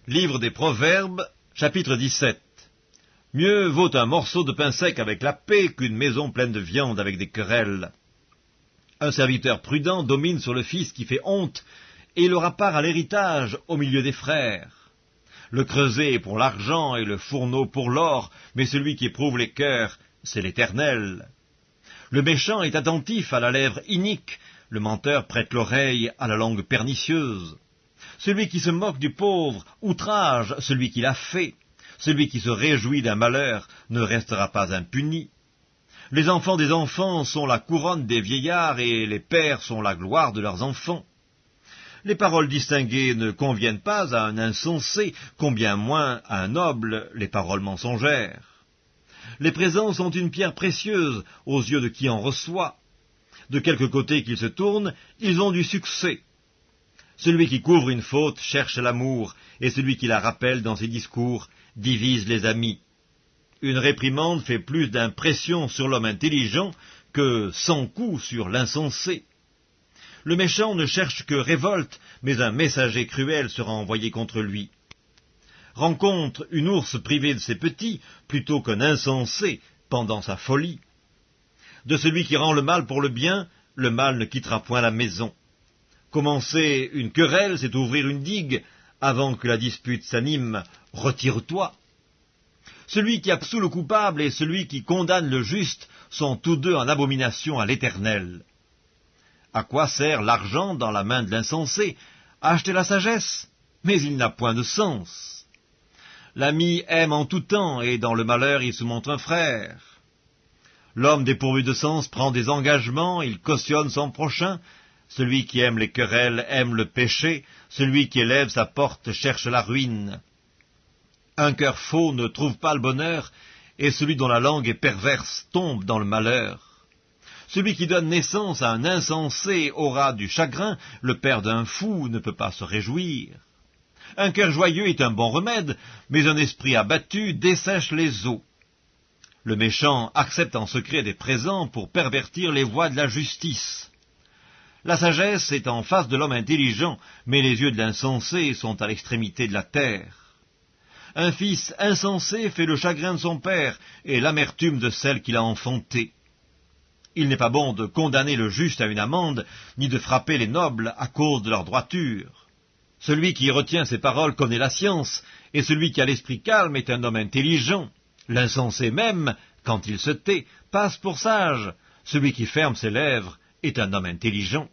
Livre des Proverbes, chapitre 17. Mieux vaut un morceau de pain sec avec la paix qu'une maison pleine de viande avec des querelles. Un serviteur prudent domine sur le fils qui fait honte, et il aura part à l'héritage au milieu des frères. Le creuset est pour l'argent et le fourneau pour l'or, mais celui qui éprouve les cœurs, c'est l'Éternel. Le méchant est attentif à la lèvre inique, le menteur prête l'oreille à la langue pernicieuse. Celui qui se moque du pauvre outrage celui qui l'a fait. Celui qui se réjouit d'un malheur ne restera pas impuni. Les enfants des enfants sont la couronne des vieillards, et les pères sont la gloire de leurs enfants. Les paroles distinguées ne conviennent pas à un insensé, combien moins à un noble les paroles mensongères. Les présents sont une pierre précieuse aux yeux de qui en reçoit. De quelque côté qu'ils se tournent, ils ont du succès. Celui qui couvre une faute cherche l'amour, et celui qui la rappelle dans ses discours divise les amis. Une réprimande fait plus d'impression sur l'homme intelligent que 100 coups sur l'insensé. Le méchant ne cherche que révolte, mais un messager cruel sera envoyé contre lui. Rencontre une ours privée de ses petits, plutôt qu'un insensé pendant sa folie. De celui qui rend le mal pour le bien, le mal ne quittera point la maison. Commencer une querelle, c'est ouvrir une digue. Avant que la dispute s'anime, retire-toi. Celui qui absout le coupable et celui qui condamne le juste sont tous deux en abomination à l'Éternel. À quoi sert l'argent dans la main de l'insensé? À acheter la sagesse, mais il n'a point de sens. L'ami aime en tout temps, et dans le malheur il se montre un frère. L'homme dépourvu de sens prend des engagements, il cautionne son prochain. Celui qui aime les querelles aime le péché, celui qui élève sa porte cherche la ruine. Un cœur faux ne trouve pas le bonheur, et celui dont la langue est perverse tombe dans le malheur. Celui qui donne naissance à un insensé aura du chagrin, le père d'un fou ne peut pas se réjouir. Un cœur joyeux est un bon remède, mais un esprit abattu dessèche les eaux. Le méchant accepte en secret des présents pour pervertir les voies de la justice. La sagesse est en face de l'homme intelligent, mais les yeux de l'insensé sont à l'extrémité de la terre. Un fils insensé fait le chagrin de son père et l'amertume de celle qu'il a enfantée. Il n'est pas bon de condamner le juste à une amende, ni de frapper les nobles à cause de leur droiture. Celui qui retient ses paroles connaît la science, et celui qui a l'esprit calme est un homme intelligent. L'insensé même, quand il se tait, passe pour sage. Celui qui ferme ses lèvres est un homme intelligent.